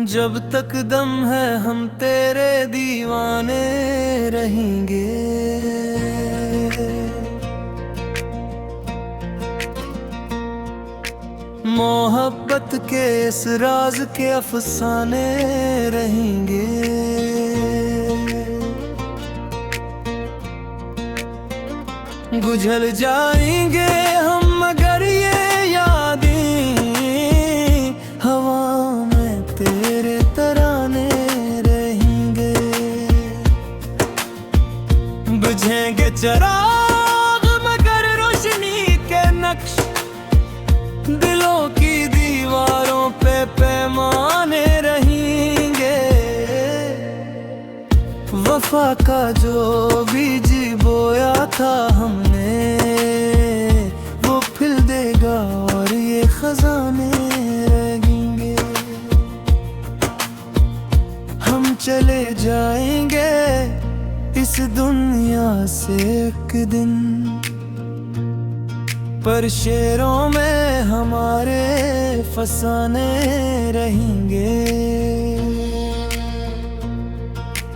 जब तक दम है हम तेरे दीवाने रहेंगे। मोहब्बत के इस राज के अफसाने रहेंगे। गुजर जाएंगे हम मगर ये यादें हवा में तेरे तराने रहेंगे। बुझेंगे चिराग मगर रोशनी के नक्श दिलों की दीवारों पे पैमाने रहेंगे। वफा का जो बीज बोया था हमने वो खिल देगा और ये खजाने रहेंगे। हम चले जाएंगे इस दुनिया से एक दिन, पर शेरों में हमारे फसाने रहेंगे।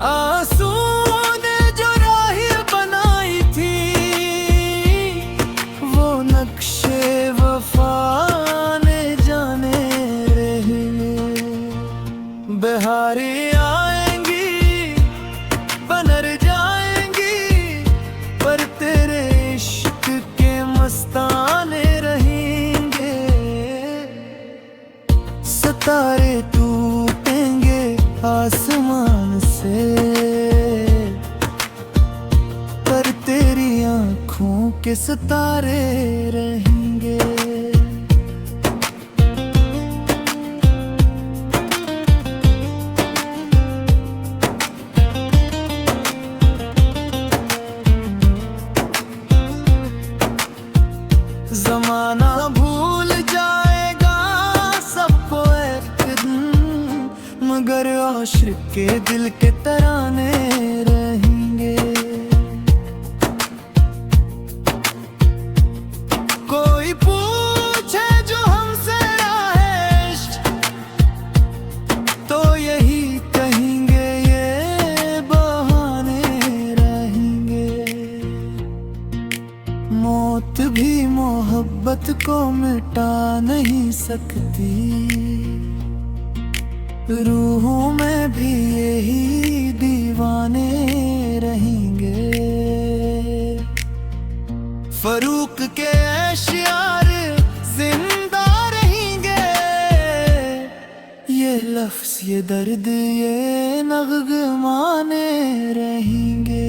आंसू ने जो राह बनाई थी वो नक्शे वफा ने जाने रहेंगे। बहारी आएंगी बनर जाएंगी पर तेरे इश्क के मस्ताने रहेंगे। सितारे टूटेंगे आसमान से पर तेरी आँखों के सितारे रहेंगे। ज़माना भूल जाएगा सबको एक दिन, मगर आशिक के दिल के तराने रहेंगे। कोई पूछे जो हमसे राह इश्क तो यही कहेंगे ये बहाने रहेंगे। मौत भी मोहब्बत को मिटा नहीं सकती, रूहों में भी यही दीवाने रहेंगे। फरूक के अशियार जिंदा रहेंगे, ये लफ्ज़ ये दर्द ये नग़्माने रहेंगे।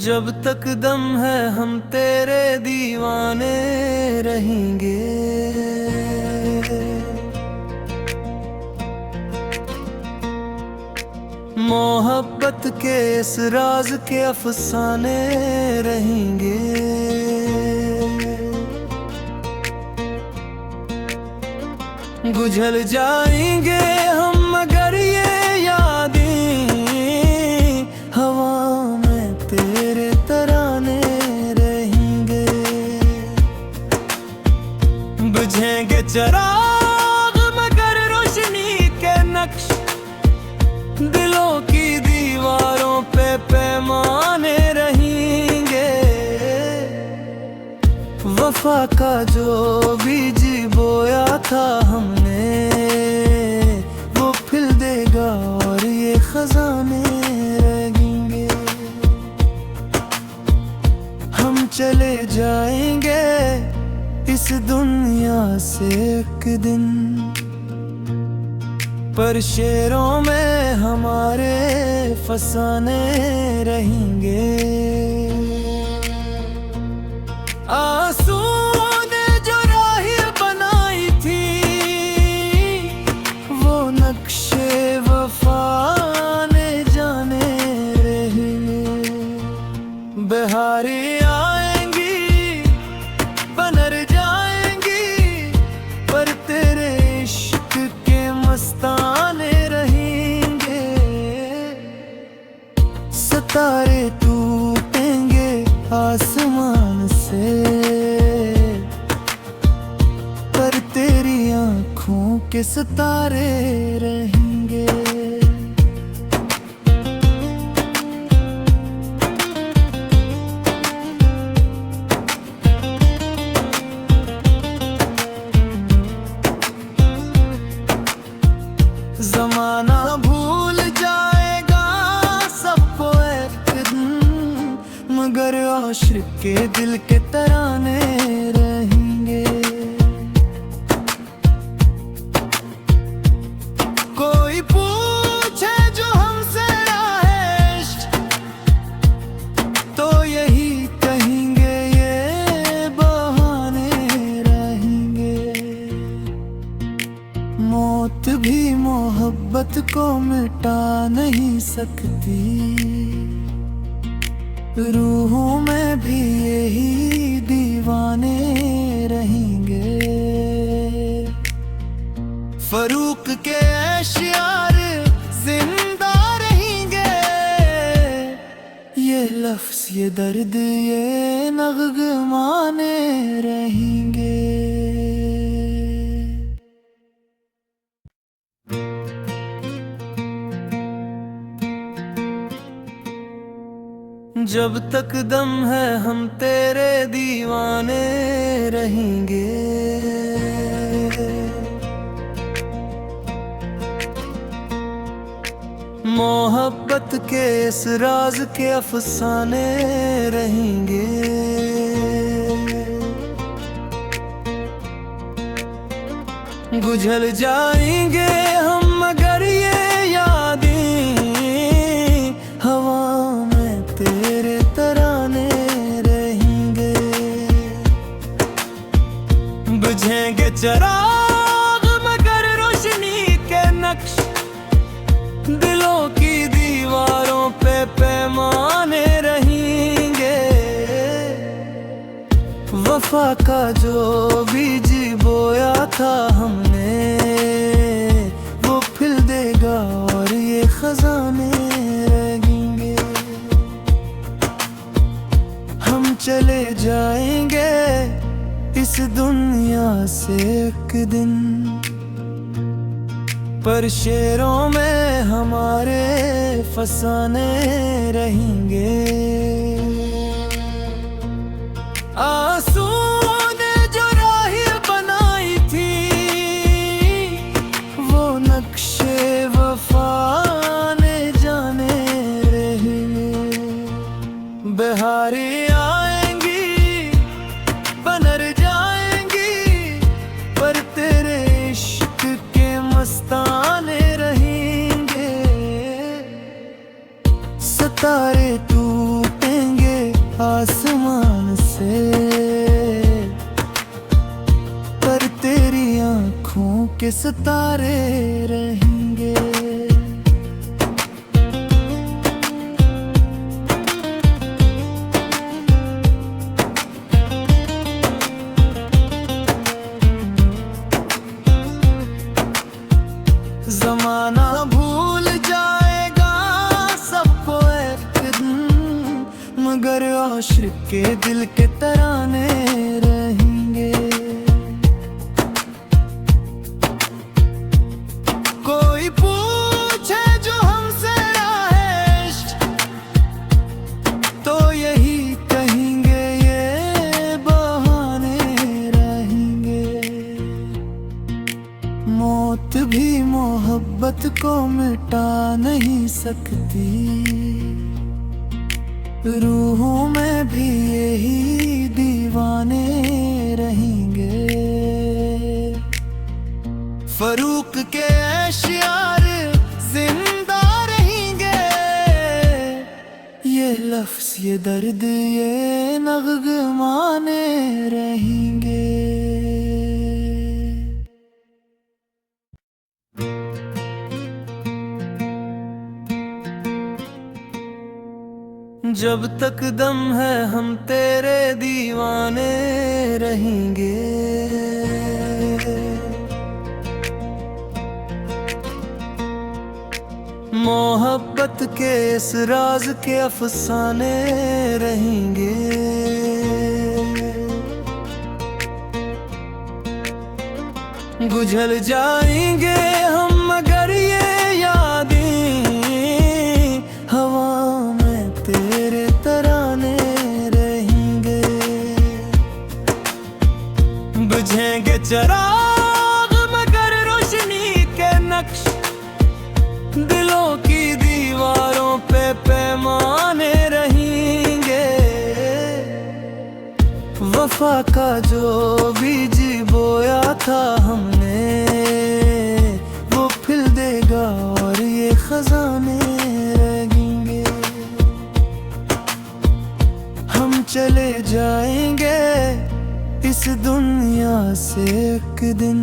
जब तक दम है हम तेरे दीवाने रहेंगे। मोहब्बत के इस राज के अफसाने रहेंगे। गुजर जाएंगे हम मगर ये यादें हवा में तेरे तराने रहेंगे। बुझेंगे चिराग मगर रोशनी के नक्श दिलों की दीवारों पे पैमाने रहेंगे। वफा का जो बीज बोया था हमने वो खिल देगा और ये खजाने रहेंगे। हम चले जाएंगे इस दुनिया से एक दिन, पर शेरों में हमारे फसाने रहेंगे। आंसू ने जो राह बनाई थी वो नक्शे वफा ने जाने रहेंगे। बहारी आएंगी बनर जाएंगी पर तेरे इश्क के मस्ताने रहेंगे। सितारे टूटेंगे के सितारे रहेंगे। जमाना भूल जाएगा सबको एक दिन, मगर आशिक के दिल के तराने रहेंगे। कोई पूछे जो हमसे इश्क, तो यही कहेंगे ये बहाने रहेंगे। मौत भी मोहब्बत को मिटा नहीं सकती, रूहों में भी यही दीवाने रहेंगे। फरूक के अशियार जिंदा रहेंगे, ये लफ्ज़ ये दर्द ये नग़्माने रहेंगे। जब तक दम है हम तेरे दीवाने रहेंगे। मोहब्बत के इस राज के अफसाने रहेंगे। गुजर जाएंगे हम मगर ये यादें हवा में तेरे तराने रहेंगे। बुझेंगे चिराग मगर रोशनी के नक्श, दिलों की दीवारों पे पैमाने रहेंगे। वफा का जो बीज बोया था हमने, वो खिल देगा और ये खजाने रहेंगे। हम चले जाएंगे इस दुनिया से एक दिन, पर शेरों में हमारे फसाने रहेंगे। आंसू ने जो राह बनाई थी, वो नक्शे वफा ने जाने रहेंगे। बहारें आएंगी बनर जाएंगी, पर तेरे इश्क के मस्ताने रहेंगे। सितारे टूटेंगे आसमान से, पर तेरी आँखों के सितारे रहेंगे। जमाना भूल जाएगा सबको एक दिन, मगर आशिक के दिल के तराने रहेंगे। कोई पूछे जो हमसे इश्क, तो यही कहेंगे ये बहाने रहेंगे। मौत भी मोहब्बत को मिटा नहीं सकती, रूहों में भी यही दीवाने रहेंगे। फरूक के अशियार जिंदा रहेंगे, ये लफ्ज़ ये दर्द ये नग़्माने रहेंगे। जब तक दम है हम तेरे दीवाने रहेंगे। मोहब्बत के इस राज के अफसाने रहेंगे। बुझल जाएंगे हम मगर ये यादें हवा में तेरे तराने रहेंगे। बुझेंगे चिराग मगर रोशनी के नक्श दिलों की दीवारों पे पैमाने रहेंगे। वफा का जो बीज बोया था हमने वो खिल देगा और ये खजाने रहेंगे। हम चले जाएंगे इस दुनिया से एक दिन,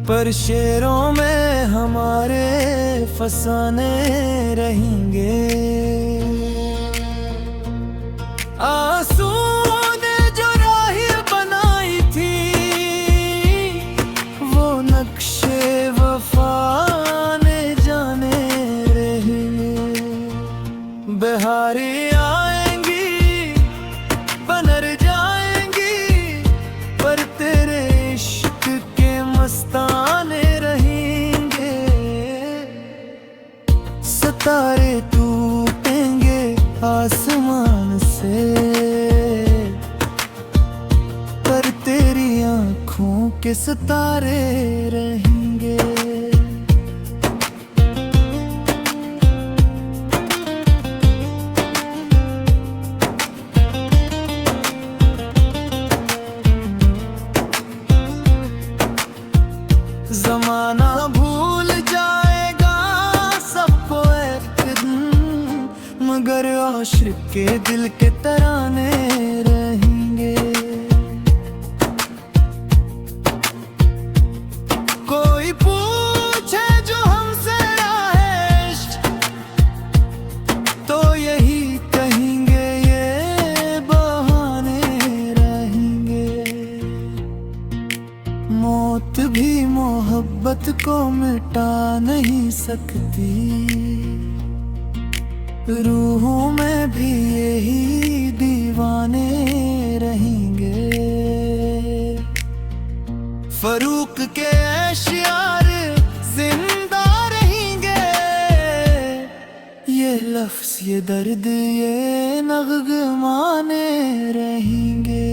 पर शेरों में हमारे फसाने रहेंगे। आंसू ने जो राह बनाई थी वो नक्शे वफा ने जाने रहेंगे। बहारें आएंगी बनर जाएंगी पर तेरे इश्क के मस्ताने रहेंगे। सितारे टूटेंगे आसमान से पर तेरी आँखों के सितारे रहेंगे। जमाना भूल जाएगा सबको एक दिन, मगर आशिक के दिल के तराने रहेंगे। कोई पूछे जो हमसे इश्क तो यही कहेंगे ये बहाने रहेंगे। मौत भी मोहब्बत को मिटा नहीं सकती, रूहों में भी यही दीवाने रहेंगे। फरूक के अशियार जिंदा रहेंगे, ये लफ्ज ये दर्द ये नगमाने रहेंगे।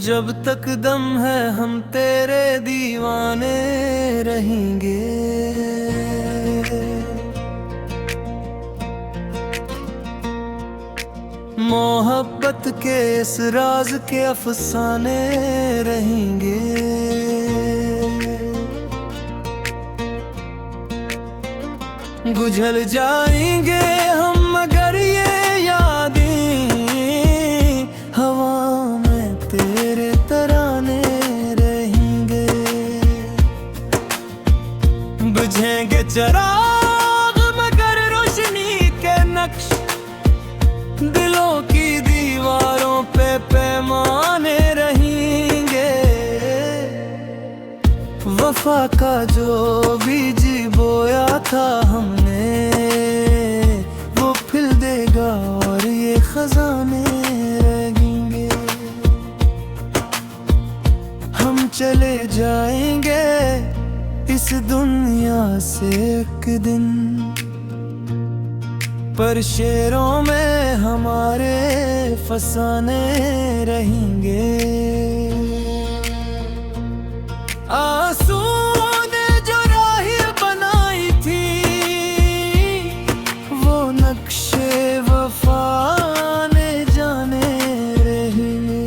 जब तक दम है हम तेरे दीवाने रहेंगे। मोहब्बत के इस राज के अफसाने रहेंगे। गुजर जाएंगे हम मगर ये यादें हवा में तेरे तराने रहेंगे। बुझेंगे चिराग मगर रोशनी के नक्श दिलों की दीवारों पे पैमाने रहेंगे। वफा का जो बीज बोया था हमने वो खिल देगा और ये खजाने रहेंगे। हम चले जाएंगे इस दुनिया से एक दिन, पर शेरों में हमारे फसाने रहेंगे। आंसू ने जो राह बनाई थी वो नक्शे वफा ने जाने रहेंगे।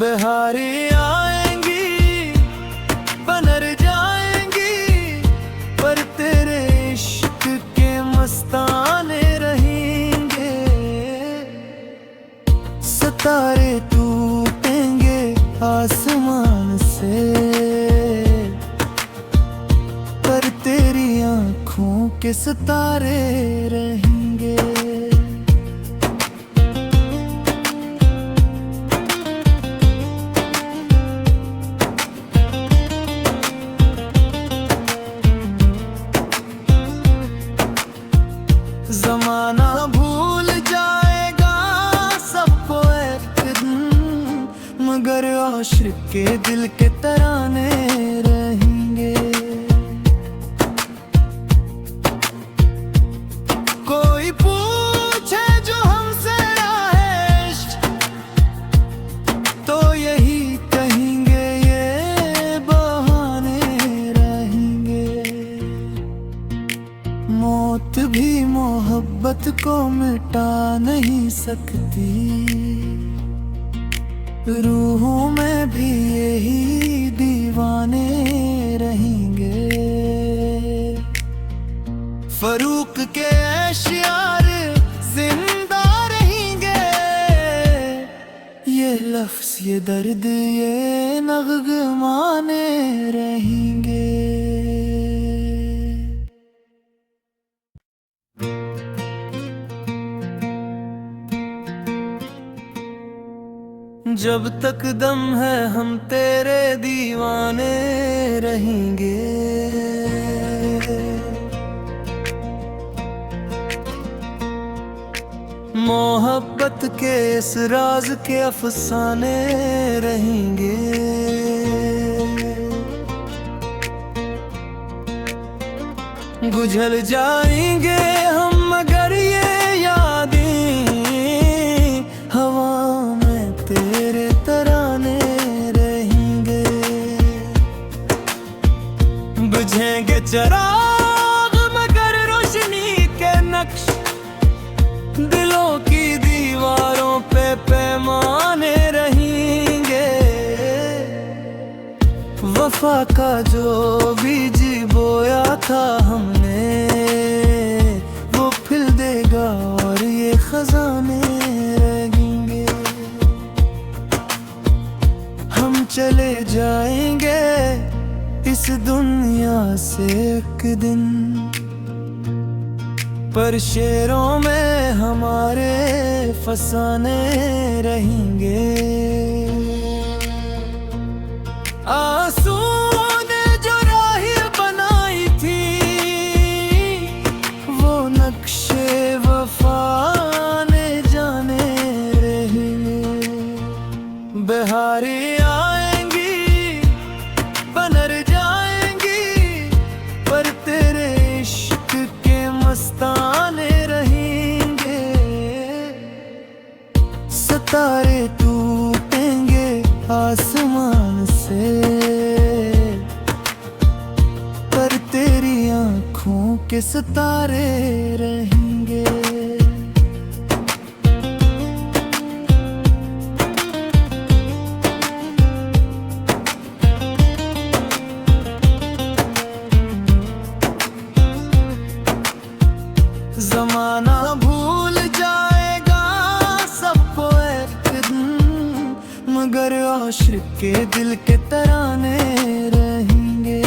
बहारें आएंगी बनर जाएंगी पर तेरे इश्क के मस्ताने रहेंगे। सितारे टूटेंगे आसमान से पर तेरी आँखों के सितारे रहेंगे। जमाना भूल जाएगा सबको एक दिन, मगर आशिक के दिल के तराने रहेंगे। कोई पूछे जो हमसे आएश, तो यही कहेंगे ये बहाने रहेंगे। मौत भी मोहब्बत को मिटा नहीं सकती, रूहों में भी यही दीवाने रहेंगे। फरूक के अशियार जिंदा रहेंगे, ये लफ्ज़ ये दर्द ये नग़्माने रहेंगे। जब तक दम है हम तेरे दीवाने रहेंगे। मोहब्बत के इस राज के अफसाने रहेंगे। गुजर जाएंगे हम मगर ये यादें हवा में तेरे तराने रहेंगे। बुझेंगे चिराग मगर रोशनी के नक्श दिलों की दीवारों पे पैमाने रहेंगे। वफा का जो बीज बोया था हमने वो खिल देगा और ये खजाने रहेंगे। हम चले जाएंगे इस दुनिया से एक दिन, पर शेरों में हमारे फसाने रहेंगे। आंसू ने जो राह बनाई थी वो नक्शे वफा ने जाने रहेंगे। बहारी आएंगी बनर जाएंगी, पर तेरे इश्क के मस्ताने रहेंगे। सितारे टूटेंगे आसमान से, पर तेरी आँखों के सितारे रहेंगे। जमाना भूल जाएगा सबको एक दिन, मगर आशिक के दिल के तराने रहेंगे।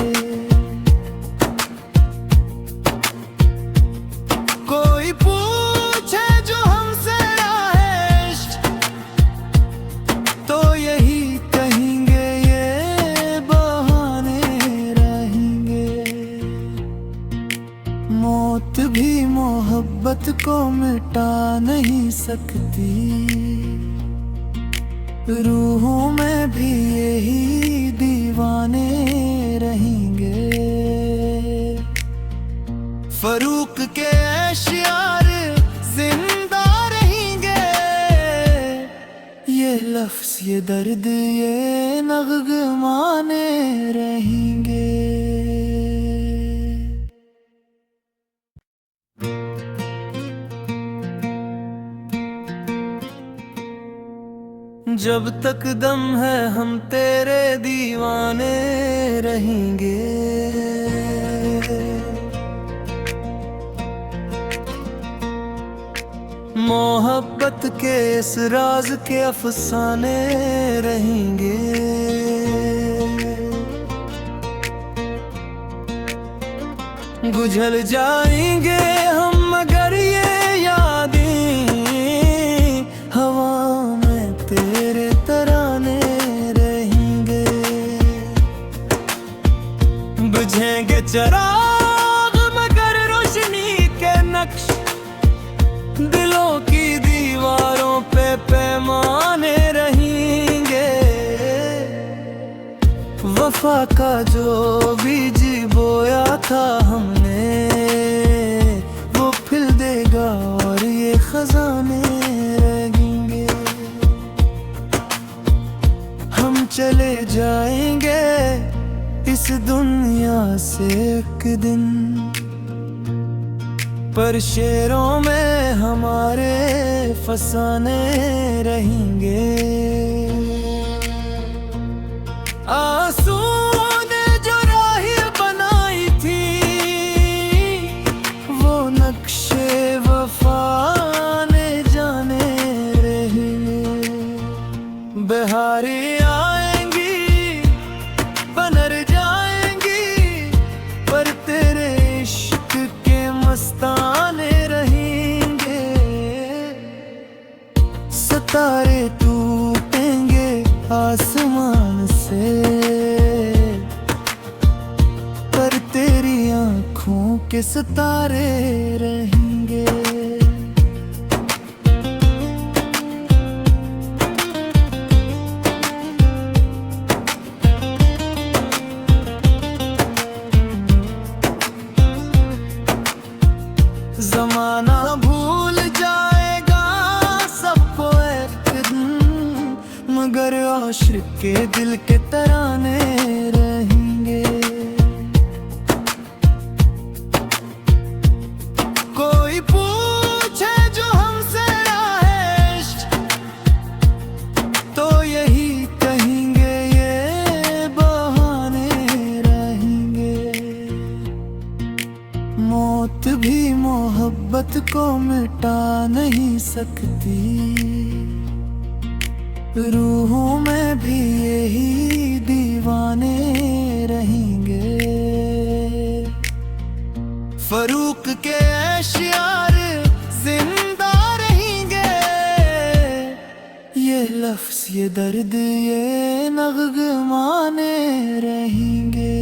कोई पूछे जो हमसे आएश, तो यही कहेंगे ये बहाने रहेंगे। मौत भी मोहब्बत को मिटा नहीं सकती, रूहों में भी यही दीवाने रहेंगे। फरूक के अशियार जिंदा रहेंगे, ये लफ्ज़ ये दर्द ये नग़्माने रहेंगे। जब तक दम है हम तेरे दीवाने रहेंगे। मोहब्बत के इस राज के अफसाने रहेंगे। गुजर जाएंगे हम मगर ये यादें हवा में तेरे तराने रहेंगे। बुझेंगे चिराग मगर रोशनी के नक्श वफा का जो बीज बोया था हमने वो खिल देगा और ये खजाने रहेंगे। हम चले जाएंगे इस दुनिया से एक दिन, पर शेरों में हमारे फसाने रहेंगे। आंसू ने जो राह बनाई थी वो नक्शे वफा ने जाने रहेंगे। बहारी आएंगी बनर जाएंगी, पर तेरे इश्क के मस्ताने रहेंगे। सितारे टूटेंगे आसमान से, पर तेरी आँखों के सितारे रहेंगे। ज़माना भूल जाएगा सबको एक दिन, मगर आशिक के दिल के तराने रहेंगे। कोई पूछे जो हमसे राहेश, तो यही कहेंगे ये बहाने रहेंगे। मौत भी मोहब्बत को मिटा नहीं सकती, रूहों में भी यही दीवाने रहेंगे। फरूक के अशियार जिंदा रहेंगे, ये लफ्ज़ ये दर्द ये नग़माने रहेंगे।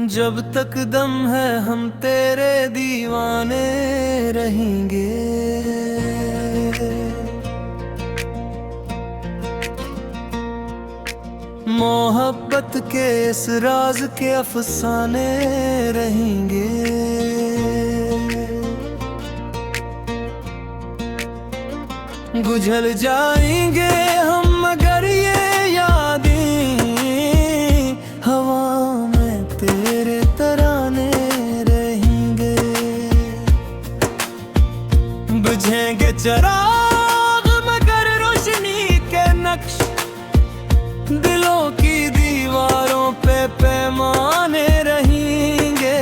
जब तक दम है हम तेरे दीवाने रहेंगे। मोहब्बत के इस राज के अफसाने रहेंगे। गुजर जाएंगे हम मगर ये यादें हवा में तेरे तराने रहेंगे। बुझेंगे चिराग मगर रोशनी के नक्श दिलों की दीवारों पे पैमाने रहेंगे।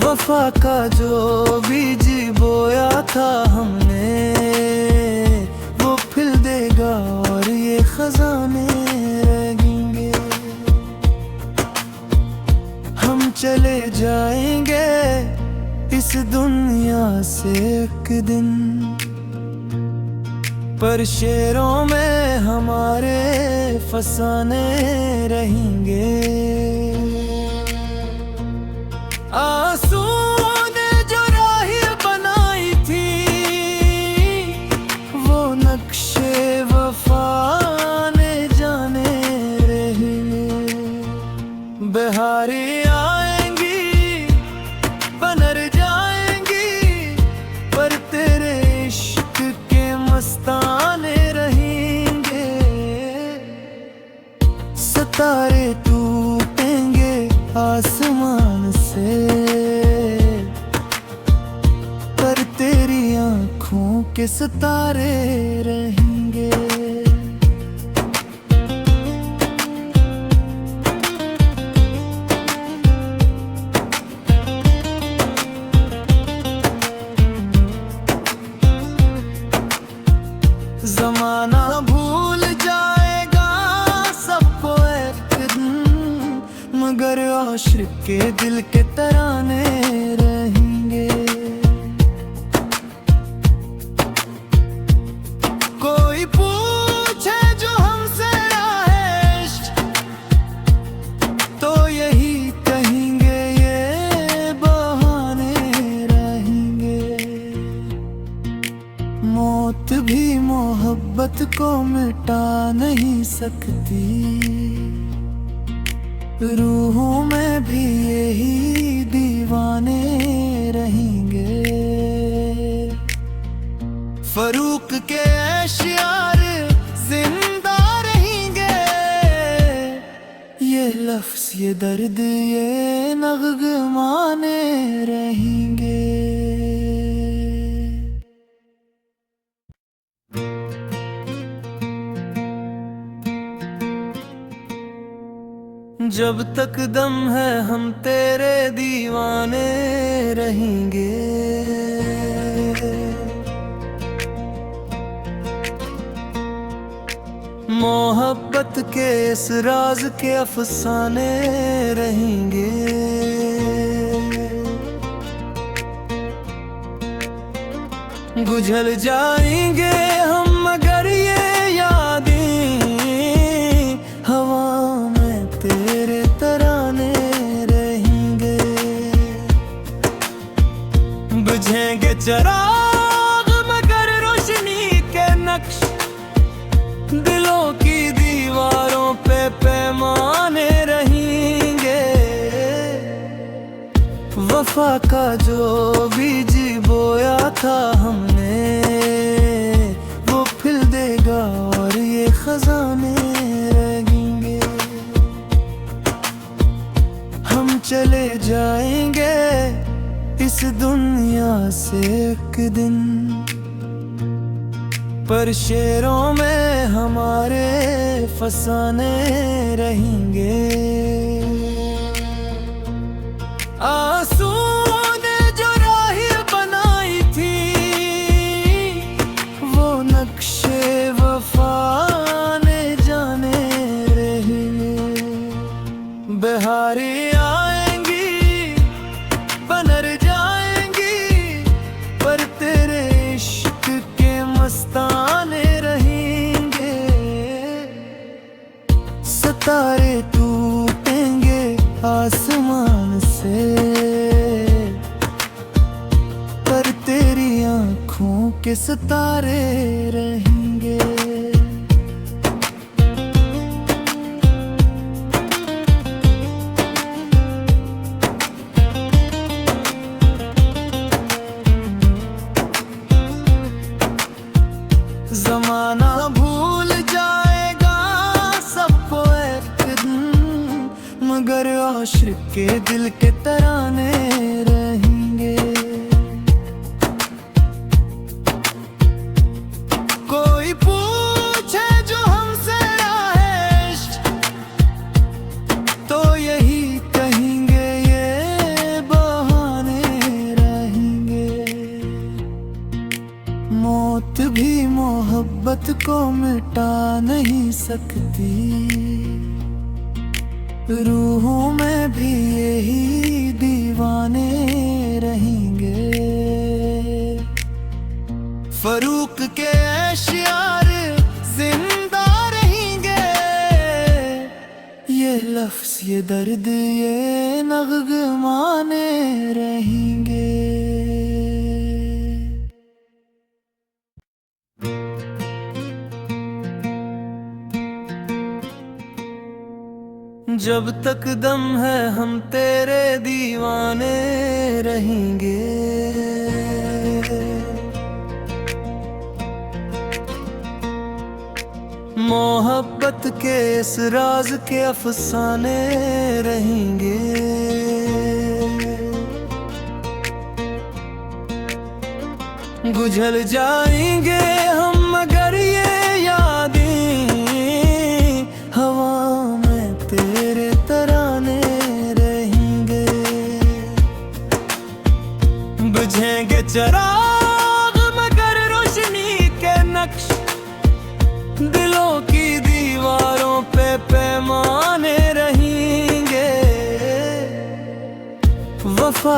वफा का जो बीज बोया था हमने वो खिल देगा और ये खजाने रहेंगे। हम चले जाएंगे इस दुनिया से एक दिन, पर शेरों में हमारे फसाने रहेंगे। आंसू ने जो राह बनाई थी वो नक्शे वफा ने जाने रहेंगे। बहारी आएंगी बनर जाएंगी, पर तेरे इश्क के मस्ताने रहेंगे। सितारे टूटेंगे आसमान से, पर तेरी आँखों के सितारे रहेंगे। ज़माना भूल जाएगा सबको एक दिन, मगर आशिक के दिल के तराने रहेंगे। कोई पूछे जो हमसे राहेश, तो यही कहेंगे ये बहाने सकती, रूहों में भी यही दीवाने रहेंगे। फरूक के अश्यार जिंदा रहेंगे, ये लफ्ज़ ये दर्द ये नग़्माने रहेंगे। जब तक दम है हम तेरे दीवाने रहेंगे। मोहब्बत के इस राज के अफसाने रहेंगे। गुजर जाएंगे हम मगर ये यादें हवा में तेरे तराने रहेंगे। बुझेंगे चिराग मगर रोशनी के नक्श दिलों की दीवारों पे पैमाने रहेंगे। वफा का जो बीज बोया था हमने वो खिल देगा और ये खजाने रहेंगे। हम चले जाएंगे इस दुनिया से एक दिन, पर शेरों में हमारे फसाने रहेंगे। आंसू ने जो राह बनाई थी वो नक्शे वफा ने जाने रहेंगे। बहारें आएंगी बनर जाएंगी, पर तेरे इश्क के मस्ताने रहेंगे। सितारे टूटेंगे आसमान से, पर तेरी आँखों के सितारे रहेंगे। ज़माना भूल जाएगा सबको एक दिन, मगर आशिक के दिल के तराने रहेंगे। कोई पूछे जो हमसे इश्क, तो यही कहेंगे ये बहाने रहेंगे। मौत भी मोहब्बत को मिटा नहीं सकती, रूहों में भी यही दीवाने रहेंगे। फरूक के अश्यार जिंदा रहेंगे, ये लफ्ज़ ये दर्द ये नग़्माने रहेंगे। जब तक दम है हम तेरे दीवाने रहेंगे। मोहब्बत के इस राज के अफसाने रहेंगे। गुजर जाएंगे हम मगर ये यादें हवा में तेरे तराने रहेंगे। बुझेंगे चिराग मगर रोशनी के नक्श दिलों की दीवारों पे पैमाने रहेंगे। वफा